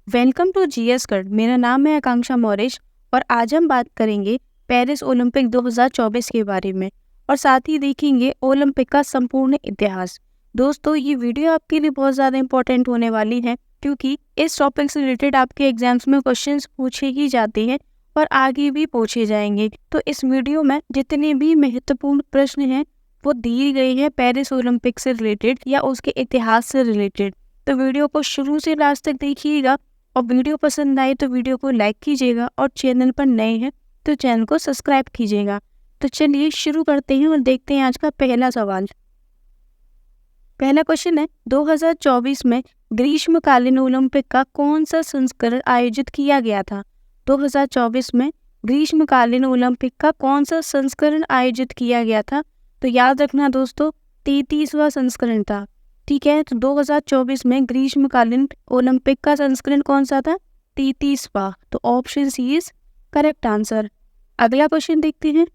Welcome to GS गढ़। मेरा नाम है आकांक्षा मौर्य और आज हम बात करेंगे पेरिस ओलंपिक 2024 के बारे में और साथ ही देखेंगे ओलंपिक का संपूर्ण इतिहास। दोस्तों, ये वीडियो आपके लिए बहुत ज़्यादा इंपॉर्टेंट होने वाली है क्योंकि इस टॉपिक से रिलेटेड आपके एग्जाम्स में क्वेश्चंस पूछे ही जाते हैं और आगे भी पूछे जाएंगे। तो इस वीडियो में जितने भी महत्वपूर्ण प्रश्न हैं वो दिए गए हैं पेरिस ओलंपिक से रिलेटेड या उसके इतिहास से रिलेटेड। तो वीडियो को शुरू से लास्ट तक देखिएगा और वीडियो पसंद आए तो वीडियो को लाइक कीजिएगा और चैनल पर नए हैं तो चैनल को सब्सक्राइब कीजिएगा। तो चलिए शुरू करते हैं और देखते हैं आज का पहला सवाल। पहला क्वेश्चन है, 2024 में ग्रीष्मकालीन ओलंपिक का कौन सा संस्करण आयोजित किया गया था? 2024 में ग्रीष्मकालीन ओलंपिक का कौन सा संस्करण आयोजित किया गया था? तो याद रखना दोस्तों, 33वां संस्करण था। ठीक है, तो 2024 में ग्रीष्मकालीन ओलंपिक का संस्करण कौन सा था? 33वां। तो option C is correct answer. अगला क्वेश्चन देखते हैं।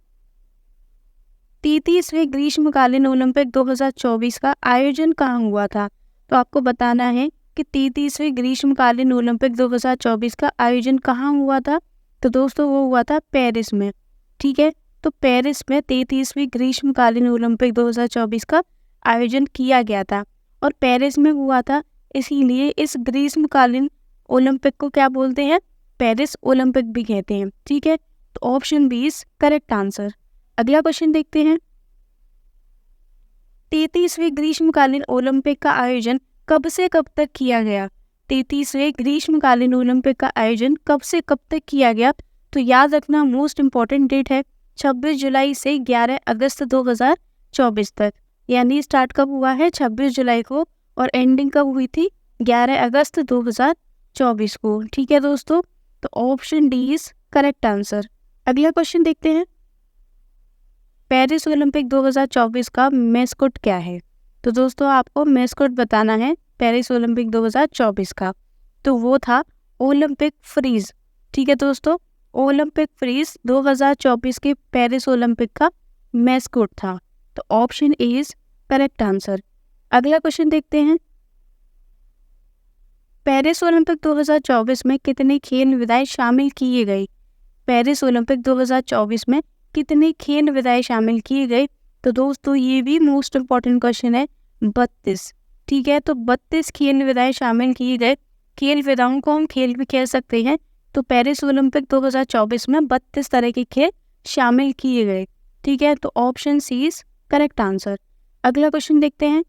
33वें ग्रीष्मकालीन ओलंपिक 2024 का आयोजन कहाँ हुआ था? तो आपको बताना है कि 33वें ग्रीष्मकालीन ओलंपिक 2024 का आयोजन कहाँ हुआ था? तो दोस्तों वो हुआ था पेरिस में। ठीक है, तो पेरिस में 33वें ग्रीष्मकालीन ओलंपिक 2024 का आयोजन किया गया था और पेरिस में हुआ था, इसीलिए इस ग्रीष्मकालीन ओलंपिक को क्या बोलते हैं? पेरिस ओलंपिक भी कहते हैं। ठीक है, तो option B is correct answer. अगला क्वेश्चन देखते हैं। 33वें ग्रीष्मकालीन ओलंपिक का आयोजन कब से कब तक किया गया? 33वें ग्रीष्मकालीन ओलंपिक का आयोजन कब से कब तक किया गया? तो याद रखना, मोस्ट इंपॉर्टेंट डेट है 26 जुलाई से 11 अगस्त 2024 तक। यानी स्टार्ट कब हुआ है? 26 जुलाई को और एंडिंग कब हुई थी? 11 अगस्त 2024 को। ठीक है दोस्तों, तो option D is correct answer. अगला क्वेश्चन देखते हैं। पेरिस ओलंपिक 2024 का मैस्कॉट क्या है? तो दोस्तों आपको मैस्कॉट बताना है पेरिस ओलंपिक 2024 का। तो वो था ओलंपिक फ्रीज। ठीक है दोस्तों, ओलंपिक फ्रीज 2024 के पेरिस ओलंपिक का मैस्कॉट था। तो option A is correct answer. अगला क्वेश्चन देखते हैं। पेरिस ओलंपिक 2024 में कितने खेल विधाएं शामिल किए गए? पेरिस ओलंपिक 2024 में कितने खेल विधाएं शामिल किए गए? तो दोस्तों ये भी मोस्ट इंपॉर्टेंट क्वेश्चन है, 32। ठीक है, तो 32 खेल विधाएं शामिल किए गए। खेल विधाओं को हम खेल भी खेल सकते हैं। तो पेरिस ओलंपिक 2024 में 32 तरह के खेल शामिल किए गए। ठीक है, तो option C is correct answer. अगला क्वेश्चन देखते हैं।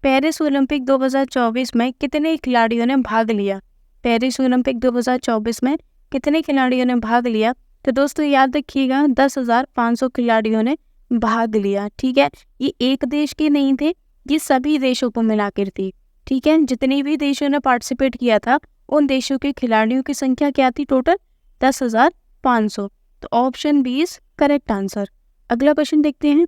पेरिस ओलंपिक 2024 में कितने खिलाड़ियों ने भाग लिया? पेरिस ओलंपिक 2024 में कितने खिलाड़ियों ने भाग लिया? तो दोस्तों याद रखिएगा, 10,500 खिलाड़ियों ने भाग लिया। ठीक है, ये एक देश के नहीं थे, ये सभी देशों को मिलाकर थी। ठीक है, जितने भी देशों ने पार्टिसिपेट किया था उन देशों के खिलाड़ियों की संख्या क्या थी? टोटल 10,500। तो option B is correct answer. अगला क्वेश्चन देखते हैं।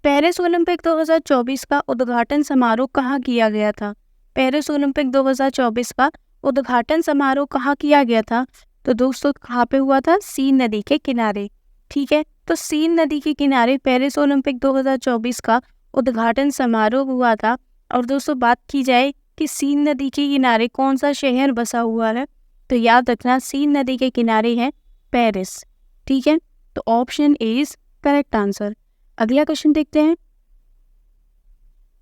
पेरिस ओलंपिक 2024 का उद्घाटन समारोह कहाँ किया गया था? पेरिस ओलंपिक 2024 का उद्घाटन समारोह कहाँ किया गया था? तो दोस्तों कहाँ पे हुआ था? सीन नदी के किनारे। ठीक है, तो सीन नदी के किनारे पेरिस ओलंपिक 2024 का उद्घाटन समारोह हुआ था। और दोस्तों बात की जाए कि सीन नदी के किनारे कौन सा शहर बसा हुआ है, तो याद रखना सीन नदी के किनारे है पेरिस। ठीक है, तो option A is correct answer. अगला क्वेश्चन देखते हैं।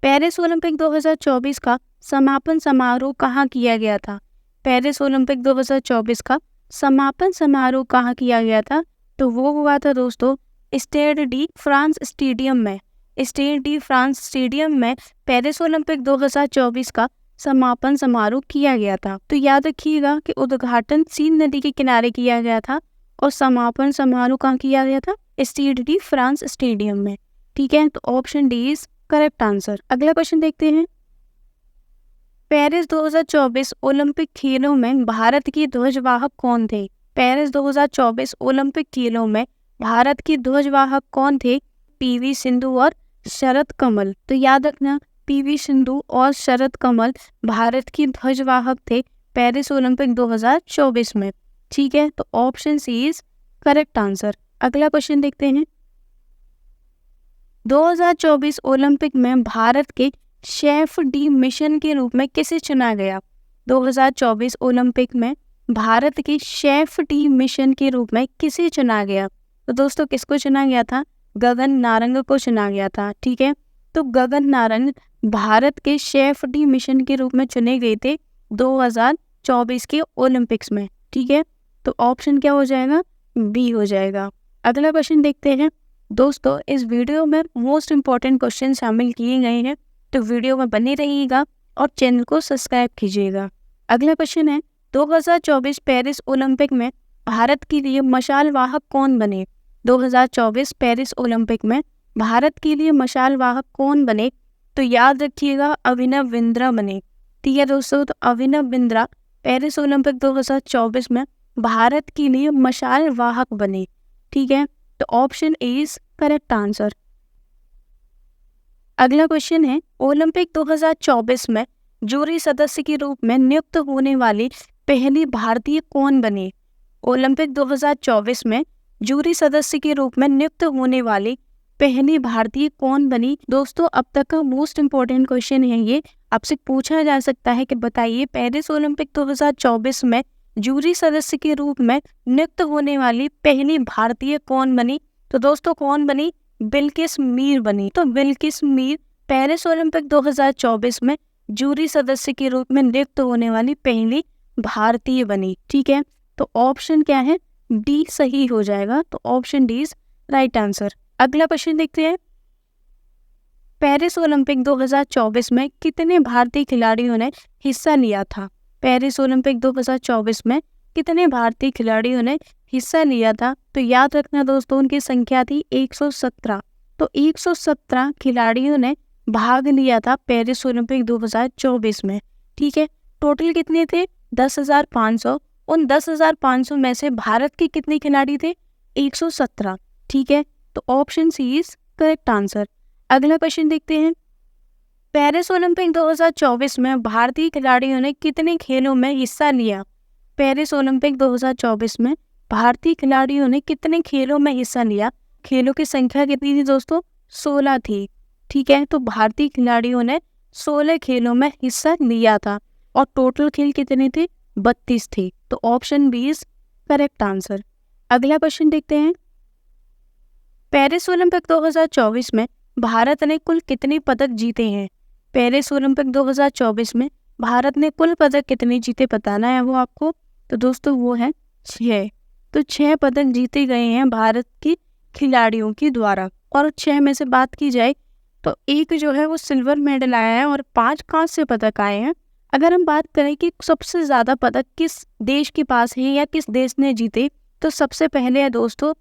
पेरिस ओलंपिक 2024 का समापन समारोह कहाँ किया गया था? पेरिस ओलंपिक 2024 का समापन समारोह कहाँ किया गया था? तो वो हुआ था दोस्तों स्टेड डी फ्रांस स्टेडियम में। स्टेड डी फ्रांस स्टेडियम में पेरिस ओलंपिक 2024 का समापन समारोह किया गया था। तो याद रखिएगा कि उद्घाटन सीन नदी के किनारे किया गया था और समापन समारोह कहाँ किया गया था? स्टेड डी फ्रांस स्टेडियम में। ठीक है, तो option D is correct answer. अगला क्वेश्चन देखते हैं। पेरिस 2024 ओलंपिक खेलों में भारत के ध्वजवाहक कौन थे? पेरिस 2024 ओलंपिक खेलों में भारत के ध्वजवाहक कौन थे? पीवी सिंधु और शरद कमल। तो याद रखना, पीवी सिंधु और शरद कमल भारत की ध्वजवाहक थे पेरिस ओलंपिक 2024 में। ठीक है, तो option C is correct answer. अगला क्वेश्चन देखते हैं। 2024 ओलंपिक में भारत के शेफ डी मिशन के रूप में किसे चुना गया? 2024 ओलंपिक में भारत के शेफ टीम मिशन के रूप में किसे चुना गया? तो दोस्तों किसको चुना गया था? गगन नारंग को चुना गया था। ठीक है, तो गगन नारंग भारत के शेफ टीम मिशन के रूप में चुने गए थे 2024 के ओलंपिक्स में। ठीक है, तो ऑप्शन क्या हो जाएगा? बी हो जाएगा। अगला क्वेश्चन देखते हैं। दोस्तों इस वीडियो में मोस्ट इंपॉर्टेंट क्वेश्चन शामिल किए गए हैं, तो वीडियो में बने रहिएगा और चैनल को सब्सक्राइब कीजिएगा। अगला क्वेश्चन है 2024 पेरिस ओलंपिक में भारत के लिए मशाल वाहक कौन बने? 2024 पेरिस ओलंपिक में भारत के लिए मशाल वाहक कौन बने? तो याद रखिएगा अभिनव बिंद्रा बने। ठीक है दोस्तों, तो अभिनव बिंद्रा पेरिस ओलंपिक 2024 में भारत के लिए मशाल वाहक बने। ठीक है, तो option A is correct answer. अगला क्वेश्चन है ओलंपिक 2024 में जूरी सदस्य के रूप में नियुक्त होने वाली पहली भारतीय कौन बने? ओलंपिक 2024 में जूरी सदस्य के रूप में नियुक्त होने वाली पहली भारतीय कौन बनी? दोस्तों अब तक का मोस्ट इम्पोर्टेंट क्वेश्चन है ये। आपसे पूछा जा सकता है कि बताइए पेरिस ओलंपिक 2024 में जूरी सदस्य के रूप में नियुक्त होने वाली पहली भारतीय कौन बनी? तो दोस्तों कौन बनी? बिल्किस मीर बनी। तो बिल्किस मीर पेरिस ओलंपिक 2024 में जूरी सदस्य के रूप में नियुक्त होने वाली पहली भारतीय बनी। ठीक है, तो ऑप्शन क्या है? डी सही हो जाएगा। तो option D is right answer. अगला क्वेश्चन देखते हैं। पेरिस ओलंपिक 2024 में कितने भारतीय खिलाड़ियों ने हिस्सा लिया था? पेरिस ओलंपिक 2024 में कितने भारतीय खिलाड़ियों ने हिस्सा लिया था? तो याद रखना दोस्तों उनकी संख्या थी 117। तो 117 खिलाड़ियों ने भाग लिया था पेरिस ओलंपिक 2024 में। ठीक है, टोटल कितने थे? 10,500। उन 10,500 में से भारत के कितने खिलाड़ी थे? 117। ठीक है, तो option C is correct answer. अगला क्वेश्चन देखते हैं। पेरिस ओलंपिक 2024 में भारतीय खिलाड़ियों ने कितने खेलों में हिस्सा लिया? पेरिस ओलंपिक 2024 में भारतीय खिलाड़ियों ने कितने खेलों में हिस्सा लिया? खेलों की संख्या कितनी थी दोस्तों? 16 थी। ठीक है, तो भारतीय खिलाड़ियों ने 16 खेलों में हिस्सा लिया था और टोटल खेल कितने थे? 32 थे। तो option B is correct answer. अगला क्वेश्चन देखते हैं। पेरिस ओलंपिक 2024 में भारत ने कुल कितने पदक जीते हैं? पेरिस ओलंपिक 2024 में भारत ने कुल पदक कितने जीते बताना है वो आपको। तो दोस्तों वो है 6। तो 6 पदक जीते गए हैं भारत के खिलाड़ियों के द्वारा। और 6 में से बात की जाए तो एक जो है वो सिल्वर मेडल आया है और 5 कांस्य पदक आए हैं। अगर हम बात करें कि सबसे ज़्यादा पदक किस देश के पास है या किस देश ने जीते, तो सबसे पहले है दोस्तों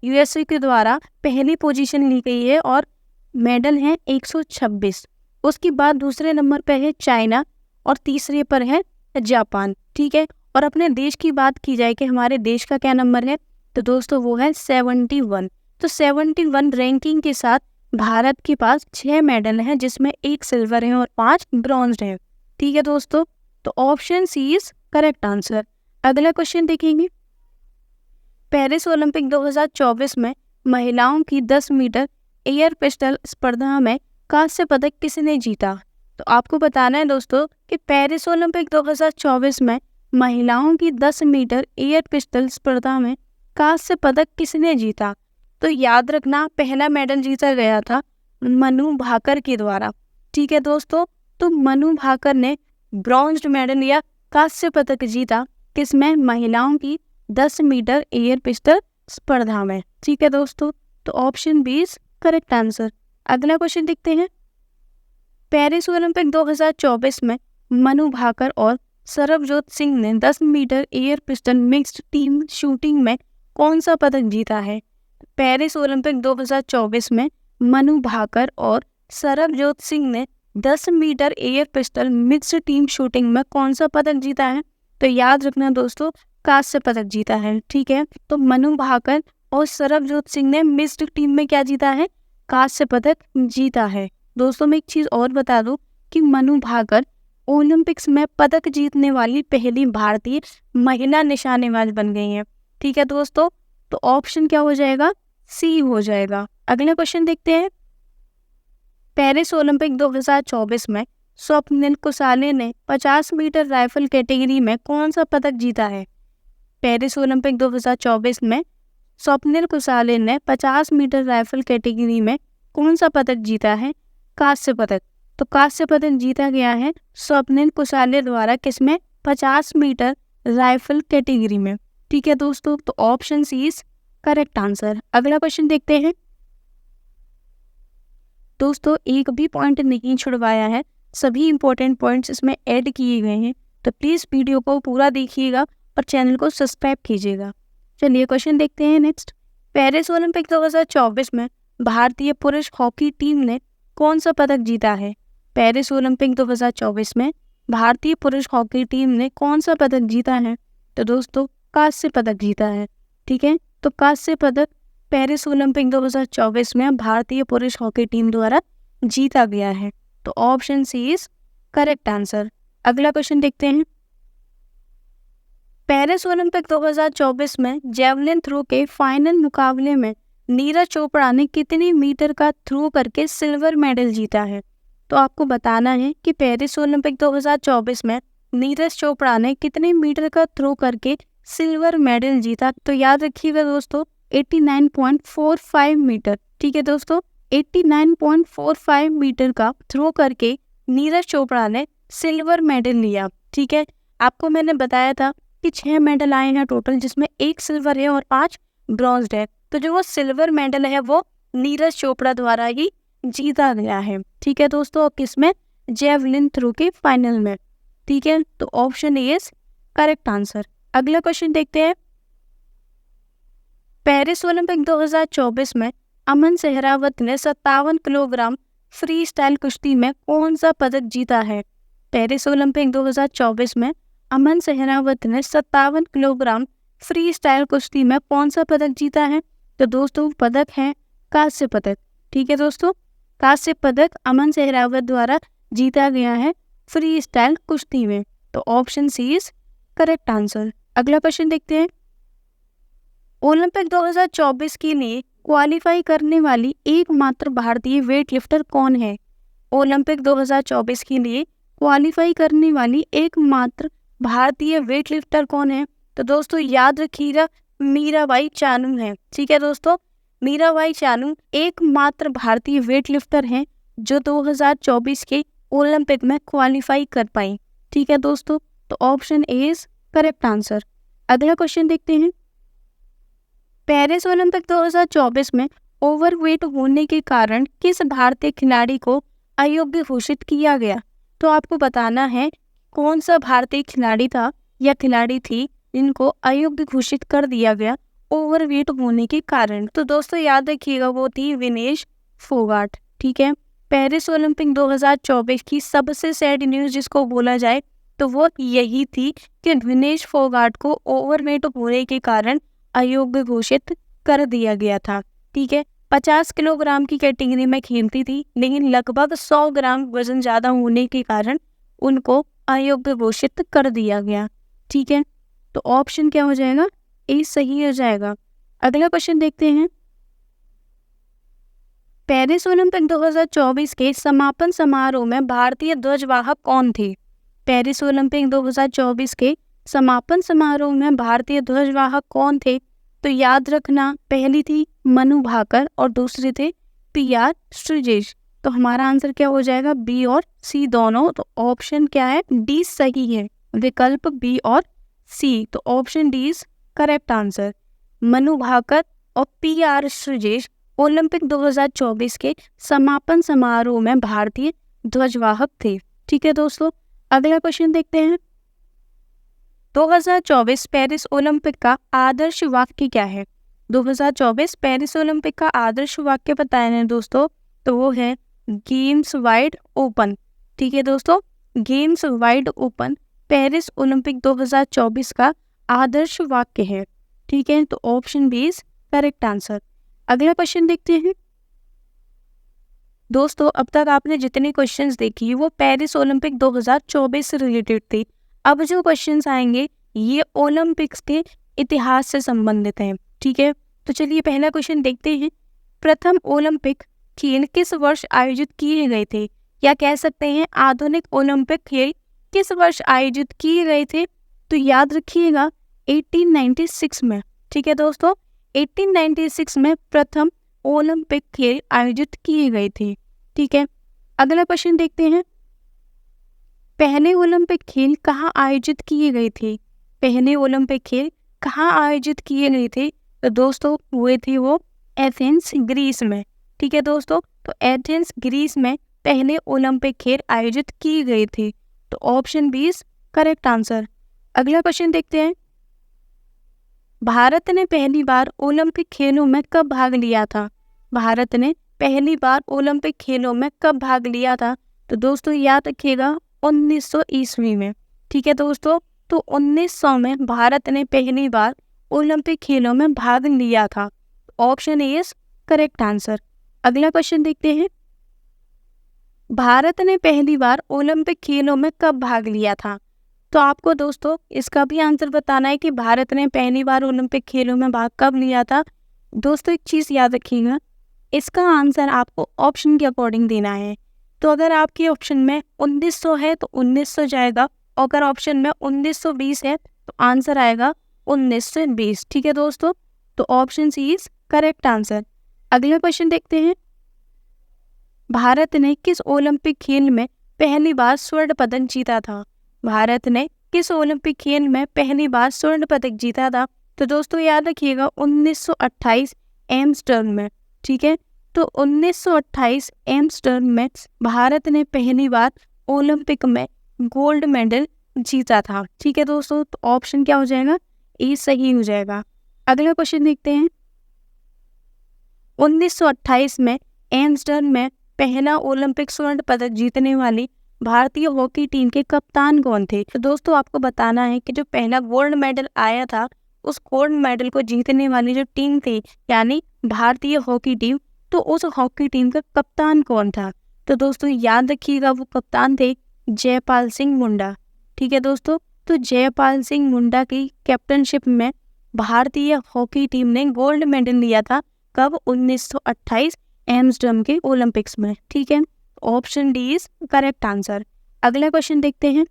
यूएसए के द्वारा पहली पोजीशन ली गई है और मेडल है 126। उसके बाद दूसरे नंबर पर है चाइना और तीसरे पर है जापान। ठीक है, और अपने देश की बात की जाए कि हमारे देश का क्या नंबर है, तो दोस्तों वो है 71। तो 71 रैंकिंग के साथ भारत के पास 6 मेडल हैं, जिसमें 1 सिल्वर है और 5 ब्रॉन्ज है। ठीक है दोस्तों, तो option C is correct answer. अगला क्वेश्चन देखेंगे। पेरिस ओलंपिक 2024 में महिलाओं की 10 मीटर एयर पिस्टल स्पर्धा में कांस्य पदक किसने जीता? तो आपको बताना है दोस्तों कि पेरिस ओलंपिक 2024 में महिलाओं की 10 मीटर एयर पिस्टल स्पर्धा में कांस्य पदक किसने जीता? तो याद रखना पहला मेडल जीता गया था मनु भाकर के द्वारा। ठीक है दोस्तों, तो मनु भाकर ने ब्रॉन्ज मेडल या कांस्य पदक जीता किसमें? महिलाओं की 10 मीटर एयर पिस्टल स्पर्धा में। ठीक है दोस्तों, तो option B is correct answer. अगला क्वेश्चन देखते हैं। पेरिस ओलंपिक 2024 में मनु भाकर और सरबजोत सिंह ने 10 metre air pistol mixed team shooting में कौन सा पदक जीता है? पेरिस ओलंपिक 2024 में मनु भाकर और सरबजोत सिंह ने 10 metre air pistol mixed team shooting में कौन सा पदक जीता है? तो याद रखना दोस्तों कांस्य पदक जीता है। ठीक है, तो मनु भाकर और सरबजोत सिंह ने मिक्स्ड टीम में क्या जीता है? कांस्य पदक जीता है। दोस्तों मैं एक चीज और बता दूं कि मनु भाकर ओलंपिक्स में पदक जीतने वाली पहली भारतीय महिला निशानेबाज बन गई हैं। ठीक है दोस्तों, तो ऑप्शन क्या हो जाएगा? सी हो जाएगा। अगला क्वेश्चन देखते हैं। पेरिस ओलंपिक 2024 में स्वप्निल कुसाले ने 50 मीटर राइफल कैटेगरी में कौन सा पदक जीता है? पेरिस ओलंपिक 2024 में स्वप्निल कुसाले ने 50 मीटर राइफल कैटेगरी में कौन सा पदक जीता है? कांस्य पदक। तो कांस्य पदक जीता गया है स्वप्निल कुसाले द्वारा, किसमें? 50 मीटर राइफल कैटेगरी में। ठीक है दोस्तों, तो option C is correct answer. अगला क्वेश्चन देखते हैं दोस्तों, एक भी पॉइंट नहीं छुड़वाया है, सभी इंपॉर्टेंट पॉइंट्स इसमें ऐड किए गए हैं, तो प्लीज वीडियो को पूरा देखिएगा और चैनल को सब्सक्राइब कीजिएगा। चलिए क्वेश्चन देखते हैं नेक्स्ट। पेरिस ओलंपिक 2024 में भारतीय पुरुष हॉकी टीम ने कौन सा पदक जीता है? पेरिस ओलंपिक 2024 में भारतीय पुरुष हॉकी टीम ने कौन सा पदक जीता है? तो दोस्तों कांस्य पदक जीता है। ठीक है, तो कांस्य पदक पेरिस ओलंपिक 2024 में भारतीय पुरुष हॉकी टीम द्वारा जीता गया है। तो option C is correct answer. अगला क्वेश्चन देखते हैं। पेरिस ओलंपिक 2024 में जेवलिन थ्रो के फाइनल मुकाबले में नीरज चोपड़ा ने कितने मीटर का थ्रो करके सिल्वर मेडल जीता है? तो आपको बताना है कि पेरिस ओलंपिक 2024 में नीरज चोपड़ा ने कितने मीटर का थ्रो करके सिल्वर मेडल जीता। तो याद रखिएगा दोस्तों 89.45 मीटर। ठीक है दोस्तों, 89.45 मीटर का थ्रो करके नीरज चोपड़ा ने सिल्वर मेडल लिया। ठीक है, आपको मैंने बताया था कि 6 मेडल आए हैं टोटल, जिसमें 1 सिल्वर है और 5 ब्रॉन्ज है। तो जो वो सिल्वर मेडल है वो नीरज चोपड़ा द्वारा ही जीता गया है। ठीक है दोस्तों, किसमें? जेवलिन थ्रो के फाइनल में। ठीक है, तो option A is correct answer. अगला क्वेश्चन देखते हैं। पेरिस ओलंपिक 2024 में अमन सहरावत ने 57 किलोग्राम फ्री स्टाइल कुश्ती में कौन सा पदक जीता है? पेरिस ओलंपिक 2024 में अमन सहरावत ने 57 किलोग्राम फ्री स्टाइल कुश्ती में कौन सा पदक जीता है? तो दोस्तों पदक है कांस्य पदक। ठीक है दोस्तों, कांस्य पदक अमन सहरावत द्वारा जीता गया है फ्री स्टाइल कुश्ती में। तो option C is correct answer. अगला क्वेश्चन देखते हैं। ओलंपिक 2024 के लिए क्वालिफाई करने वाली एकमात्र भारतीय वेट लिफ्टर कौन है? ओलंपिक 2024 के लिए क्वालिफाई करने वाली एकमात्र भारतीय वेट लिफ्टर कौन है? तो दोस्तों याद रखिएगा मीराबाई चानू है। ठीक है दोस्तों, मीराबाई चानू एकमात्र भारतीय वेट लिफ्टर हैं जो 2024 के ओलंपिक में क्वालिफाई कर पाई। ठीक है दोस्तों, तो option A is correct answer. अगला क्वेश्चन देखते हैं। पेरिस ओलंपिक 2024 में ओवरवेट होने के कारण किस भारतीय खिलाड़ी को अयोग्य घोषित किया गया? तो आपको बताना है कौन सा भारतीय खिलाड़ी था या खिलाड़ी थी जिनको अयोग्य घोषित कर दिया गया ओवरवेट होने के कारण। तो दोस्तों याद रखिएगा वो थी विनेश फोगाट। ठीक है, पेरिस ओलंपिक 2024 की सबसे सैड न्यूज जिसको बोला जाए तो वो यही थी कि विनेश फोगाट को ओवरवेट होने के कारण अयोग्य घोषित कर दिया गया था। ठीक है, 50 किलोग्राम की कैटेगरी में खेलती थी, लेकिन लगभग 100 ग्राम वजन ज्यादा होने के कारण उनको अयोग्य घोषित कर दिया गया। ठीक है, तो ऑप्शन क्या हो जाएगा? ए सही हो जाएगा। अगला क्वेश्चन देखते हैं। पेरिस ओलंपिक 2024 के समापन समारोह में भारतीय ध्वजवाहक कौन थे? पेरिस ओलंपिक 2024 के समापन समारोह में भारतीय ध्वजवाहक कौन थे? तो याद रखना पहली थी मनु भाकर और दूसरे थे PR श्रीजेश। तो हमारा आंसर क्या हो जाएगा? बी और सी दोनों। तो ऑप्शन क्या है? डी सही है, विकल्प बी और सी। तो option D is correct answer. Manu Bhaker और PR श्रीजेश ओलंपिक 2024 के समापन समारोह में भारतीय ध्वजवाहक थे। ठीक है दोस्तों, अगला क्वेश्चन देखते हैं। 2024 पेरिस ओलंपिक का आदर्श वाक्य क्या है? 2024 पेरिस ओलंपिक का आदर्श वाक्य बताए हैं दोस्तों, तो वो है गेम्स वाइड ओपन। ठीक है दोस्तों, games wide open Paris Olympic 2024 का आदर्श वाक्य है। ठीक है, तो option B is correct answer. अगला क्वेश्चन देखते हैं। दोस्तों अब तक आपने जितने क्वेश्चंस देखी वो पेरिस ओलंपिक 2024 से रिलेटेड थे। अब जो क्वेश्चंस आएंगे ये ओलंपिक्स के इतिहास से संबंधित हैं। ठीक है, तो चलिए पहला क्वेश्चन देखते हैं। प्रथम ओलंपिक खेल किस वर्ष आयोजित किए गए थे? या कह सकते हैं आधुनिक ओलंपिक खेल किस वर्ष आयोजित किए गए थे? तो याद रखिएगा 1896 में। ठीक है दोस्तों, 1896 में प्रथम ओलंपिक खेल आयोजित किए गए थे। ठीक है, अगला क्वेश्चन देखते हैं। पहले ओलंपिक खेल कहाँ आयोजित किए गए थे? पहले ओलंपिक खेल कहाँ आयोजित किए गए थे? तो दोस्तों हुए थे वो एथेंस ग्रीस में। ठीक है दोस्तों, तो एथेंस ग्रीस में पहले ओलंपिक खेल आयोजित किए गए थे। तो option B is correct answer. अगला क्वेश्चन देखते हैं। भारत ने पहली बार ओलंपिक खेलों में कब भाग लिया था? भारत ने पहली बार ओलंपिक खेलों में कब भाग लिया था? तो दोस्तों याद रखिएगा 1900 ईस्वी में। ठीक है दोस्तों, तो 1900 में भारत ने पहली बार ओलंपिक खेलों में भाग लिया था। Option A is correct answer. अगला क्वेश्चन देखते हैं। भारत ने पहली बार ओलंपिक खेलों में कब भाग लिया था? तो आपको दोस्तों इसका भी आंसर बताना है कि भारत ने पहली बार ओलंपिक खेलों में भाग कब लिया था। दोस्तों एक चीज़ याद रखिएगा, इसका आंसर आपको ऑप्शन के अकॉर्डिंग देना है। तो अगर आपके ऑप्शन में 1900 है तो 1900 जाएगा, और अगर ऑप्शन में 1920 है तो आंसर आएगा 1920। ठीक है दोस्तों, तो option C is correct answer. अगला क्वेश्चन देखते हैं। भारत ने किस ओलंपिक खेल में पहली बार स्वर्ण पदक जीता था? भारत ने किस ओलंपिक खेल में पहली बार स्वर्ण पदक जीता था? तो दोस्तों याद रखिएगा 1928 एम्स्टर्डम में। ठीक है, तो 1928 एम्स्टर्डम में भारत ने पहली बार ओलंपिक में गोल्ड मेडल जीता था। ठीक है दोस्तों, तो ऑप्शन क्या हो जाएगा? ए सही हो जाएगा। अगला क्वेश्चन देखते हैं। 1928 में एम्स्टर्डम में पहला ओलंपिक स्वर्ण पदक जीतने वाली भारतीय हॉकी टीम के कप्तान कौन थे? तो दोस्तों आपको बताना है कि जो पहला गोल्ड मेडल आया था, उस गोल्ड मेडल को जीतने वाली जो टीम थी यानी भारतीय हॉकी टीम, तो उस हॉकी टीम का कप्तान कौन था? तो दोस्तों याद रखिएगा वो कप्तान थे जयपाल सिंह मुंडा। ठीक है दोस्तों, तो जयपाल सिंह मुंडा की कैप्टनशिप में भारतीय हॉकी टीम ने गोल्ड मेडल लिया था। कब? 1928 एम्स्टर्डम के ओलंपिक्स में। ठीक है, option D is correct answer. अगला क्वेश्चन देखते हैं।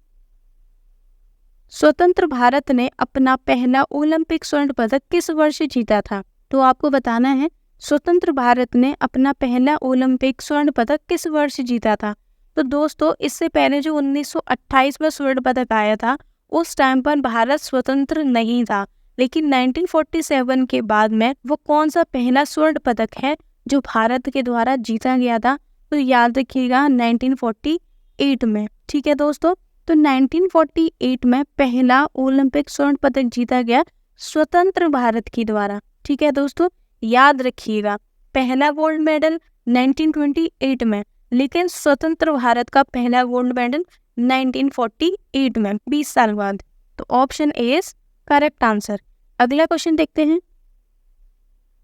स्वतंत्र भारत ने अपना पहला ओलंपिक स्वर्ण पदक किस वर्ष जीता था? तो आपको बताना है स्वतंत्र भारत ने अपना पहला ओलंपिक स्वर्ण पदक किस वर्ष जीता था। तो दोस्तों इससे पहले जो 1928 में स्वर्ण पदक आया था, उस टाइम पर भारत स्वतंत्र नहीं था, लेकिन 1947 के बाद में वो कौन सा पहला स्वर्ण पदक है जो भारत के द्वारा जीता गया था? तो याद रखिएगा 1948 में। ठीक है दोस्तों, तो 1948 में पहला ओलंपिक स्वर्ण पदक जीता गया स्वतंत्र भारत के द्वारा। ठीक है दोस्तों, याद रखिएगा पहला गोल्ड मेडल 1928 में, लेकिन स्वतंत्र भारत का पहला गोल्ड मेडल 1948 में, 20 साल बाद। तो option A is correct answer. अगला क्वेश्चन देखते हैं।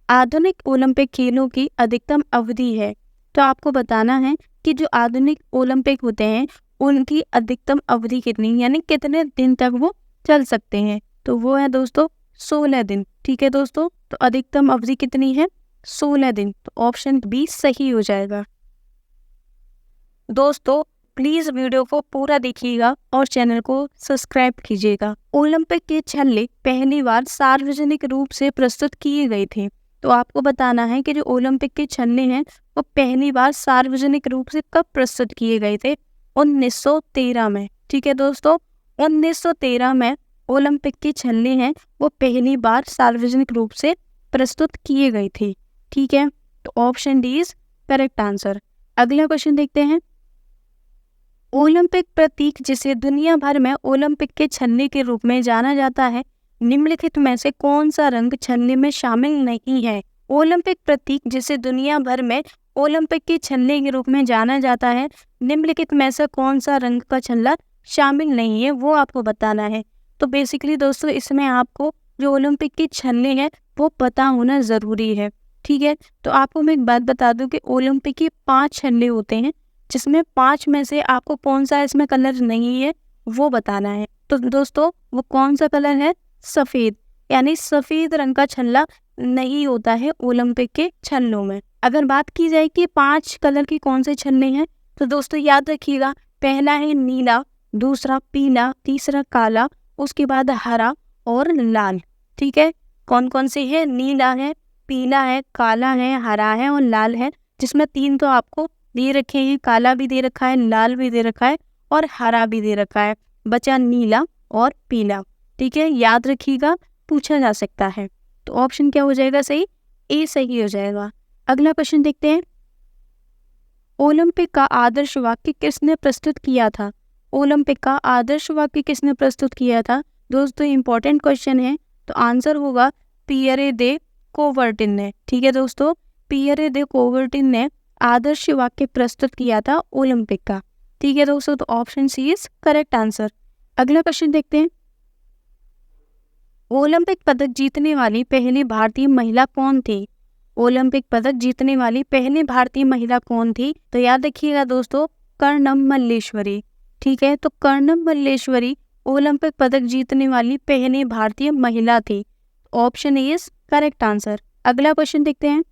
आधुनिक ओलंपिक खेलों की अधिकतम अवधि है, तो आपको बताना है कि जो आधुनिक ओलंपिक होते हैं उनकी अधिकतम अवधि कितनी, यानी कितने दिन तक वो चल सकते हैं। तो वो है दोस्तों 16 दिन। ठीक है दोस्तों, तो अधिकतम अवधि कितनी है? 16 दिन। तो ऑप्शन बी सही हो जाएगा। दोस्तों प्लीज वीडियो को पूरा देखिएगा और चैनल को सब्सक्राइब कीजिएगा। ओलंपिक के छल्ले पहली बार सार्वजनिक रूप से प्रस्तुत किए गए थे, तो आपको बताना है कि जो ओलंपिक के छल्ले हैं वो पहली बार सार्वजनिक रूप से कब प्रस्तुत किए गए थे? 1913 में। ठीक है दोस्तों, 1913 में ओलंपिक के छल्ले हैं वो पहली बार सार्वजनिक रूप से प्रस्तुत किए गए थे। ठीक है, तो option D is correct answer. अगला क्वेश्चन देखते हैं। ओलंपिक प्रतीक जिसे दुनिया भर में ओलंपिक के छल्ले के रूप में जाना जाता है, निम्नलिखित में से कौन सा रंग छल्ले में शामिल नहीं है? ओलंपिक प्रतीक जिसे दुनिया भर में ओलंपिक के छल्ले के रूप में जाना जाता है, निम्नलिखित में से कौन सा रंग का छल्ला शामिल नहीं है, वो आपको बताना है। तो बेसिकली दोस्तों इसमें आपको जो ओलंपिक के छल्ले हैं वो पता होना ज़रूरी है। ठीक है, तो आपको मैं एक बात बता दूं कि ओलंपिक के 5 छल्ले होते हैं, जिसमें 5 में से आपको कौन सा इसमें कलर नहीं है वो बताना है। तो दोस्तों वो कौन सा कलर है? सफ़ेद, यानी सफ़ेद रंग का छल्ला नहीं होता है ओलंपिक के छल्लों में। अगर बात की जाए कि 5 कलर के कौन से छल्ले हैं, तो दोस्तों याद रखिएगा, पहला है नीला, दूसरा पीला, तीसरा काला, उसके बाद हरा और लाल। ठीक है, कौन कौन से है? नीला है, पीला है, काला है, हरा है और लाल है, जिसमें 3 तो आपको दे रखे हैं, काला भी दे रखा है, लाल भी दे रखा है और हरा भी दे रखा है, बचा नीला और पीला। ठीक है, याद रखिएगा, पूछा जा सकता है। तो ऑप्शन क्या हो जाएगा सही? ए सही हो जाएगा। अगला क्वेश्चन देखते हैं, ओलंपिक का आदर्श वाक्य किसने प्रस्तुत किया था? ओलंपिक का आदर्श वाक्य किसने प्रस्तुत किया था? दोस्तों इंपॉर्टेंट क्वेश्चन है, तो आंसर होगा पियरे दे कोवर्टिन ने। ठीक है दोस्तों, पियरे दे कोवर्टिन ने आदर्श वाक्य प्रस्तुत किया था ओलंपिक का। ठीक है दोस्तों, तो option C is correct answer. अगला क्वेश्चन देखते हैं, ओलंपिक पदक जीतने वाली पहली भारतीय महिला कौन थी? ओलंपिक पदक जीतने वाली पहली भारतीय महिला कौन थी? तो याद रखिएगा दोस्तों, कर्णम मल्लेश्वरी। ठीक है, तो कर्णम मल्लेश्वरी ओलंपिक पदक जीतने वाली पहली भारतीय महिला थी। Option A is correct answer. अगला क्वेश्चन देखते हैं,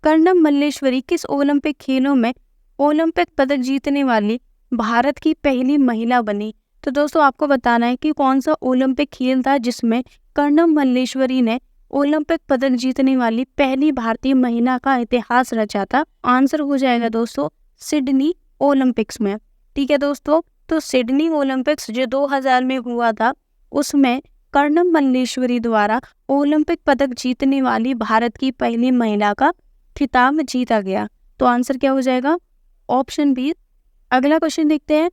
कर्णम मल्लेश्वरी किस ओलंपिक खेलों में ओलंपिक पदक जीतने वाली भारत की पहली महिला बनी? तो दोस्तों आपको बताना है कि कौन सा ओलंपिक खेल था जिसमें कर्णम मल्लेश्वरी ने ओलंपिक पदक जीतने वाली पहली भारतीय महिला का इतिहास रचा था। आंसर हो जाएगा दोस्तों सिडनी ओलंपिक्स में। ठीक है दोस्तों, तो सिडनी ओलंपिक्स जो 2000 में हुआ था, उसमें कर्णम मल्लेश्वरी द्वारा ओलंपिक पदक जीतने वाली भारत की पहली महिला का खिताब जीता गया। तो आंसर क्या हो जाएगा? Option B. अगला क्वेश्चन देखते हैं,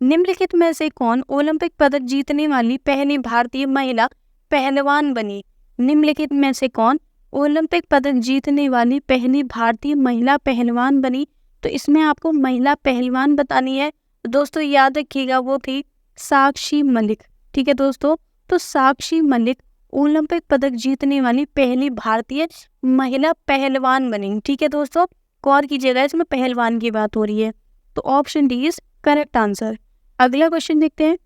निम्नलिखित में से कौन ओलंपिक पदक जीतने वाली पहली भारतीय महिला पहलवान बनी? निम्नलिखित में से कौन ओलंपिक पदक जीतने वाली पहली भारतीय महिला पहलवान बनी? तो इसमें आपको महिला पहलवान बतानी है। दोस्तों याद रखिएगा, वो थी साक्षी मलिक। ठीक है दोस्तों, तो साक्षी मलिक ओलंपिक पदक जीतने वाली पहली भारतीय महिला पहलवान बनी। ठीक है दोस्तों, गौर कीजिएगा, इसमें पहलवान की बात हो रही है। तो option D is correct answer. अगला क्वेश्चन देखते हैं,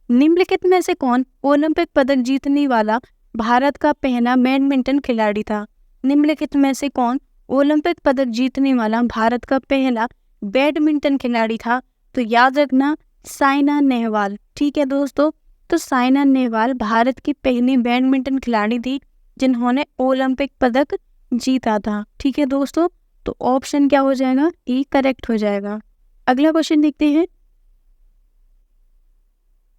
निम्नलिखित में से कौन ओलंपिक पदक जीतने वाला भारत का पहला बैडमिंटन खिलाड़ी था? निम्नलिखित में से कौन ओलंपिक पदक जीतने वाला भारत का पहला बैडमिंटन खिलाड़ी था? तो याद रखना, साइना नेहवाल। ठीक है दोस्तों, तो साइना नेहवाल भारत की पहली बैडमिंटन खिलाड़ी थी जिन्होंने ओलंपिक पदक जीता था। ठीक है दोस्तों, तो ऑप्शन क्या हो जाएगा? ई करेक्ट हो जाएगा। अगला क्वेश्चन देखते हैं,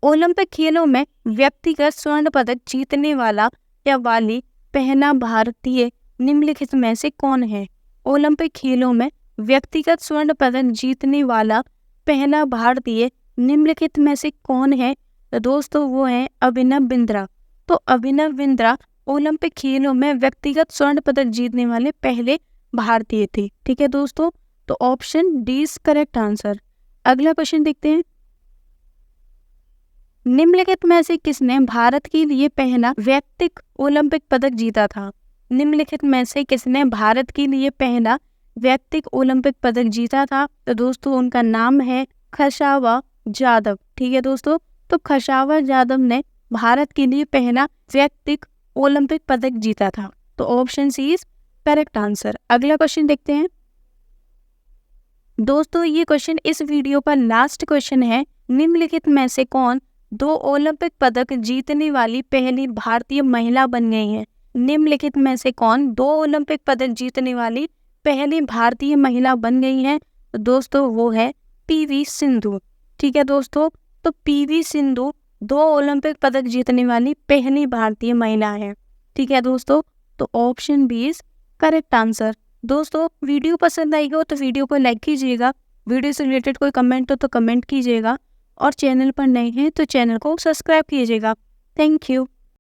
ओलंपिक खेलों में व्यक्तिगत स्वर्ण पदक जीतने वाला या वाली पहला भारतीय निम्नलिखित में से कौन है? ओलंपिक खेलों में व्यक्तिगत स्वर्ण पदक जीतने वाला पहला भारतीय निम्नलिखित में से कौन है? तो दोस्तों वो है अभिनव बिंद्रा। तो अभिनव बिंद्रा ओलंपिक खेलों में व्यक्तिगत स्वर्ण पदक जीतने वाले पहले भारतीय थे। ठीक है दोस्तों, तो option D is correct answer. अगला क्वेश्चन देखते हैं, निम्नलिखित में से किसने भारत के लिए पहला व्यक्तिगत ओलंपिक पदक जीता था? निम्नलिखित में से किसने भारत के लिए पहला व्यक्तिगत ओलंपिक पदक जीता था? तो दोस्तों उनका नाम है खशावा जाधव। ठीक है दोस्तों, तो खशावा जाधव ने भारत के लिए पहला व्यक्तिगत ओलंपिक पदक जीता था। तो option C is correct answer. अगला क्वेश्चन देखते हैं, दोस्तों ये क्वेश्चन इस वीडियो का लास्ट क्वेश्चन है। निम्नलिखित में से कौन 2 ओलंपिक पदक जीतने वाली पहली भारतीय महिला बन गई है? निम्नलिखित में से कौन 2 ओलंपिक पदक जीतने वाली पहली भारतीय महिला बन गई है? तो दोस्तों वो है पीवी सिंधु। ठीक है दोस्तों, तो पीवी सिंधु 2 ओलंपिक पदक जीतने वाली पहली भारतीय महिला है। ठीक है दोस्तों, तो option B is correct answer. दोस्तों वीडियो पसंद आई हो तो वीडियो को लाइक कीजिएगा, वीडियो से रिलेटेड कोई कमेंट हो तो कमेंट कीजिएगा, और चैनल पर नए हैं तो चैनल को सब्सक्राइब कीजिएगा। Thank you.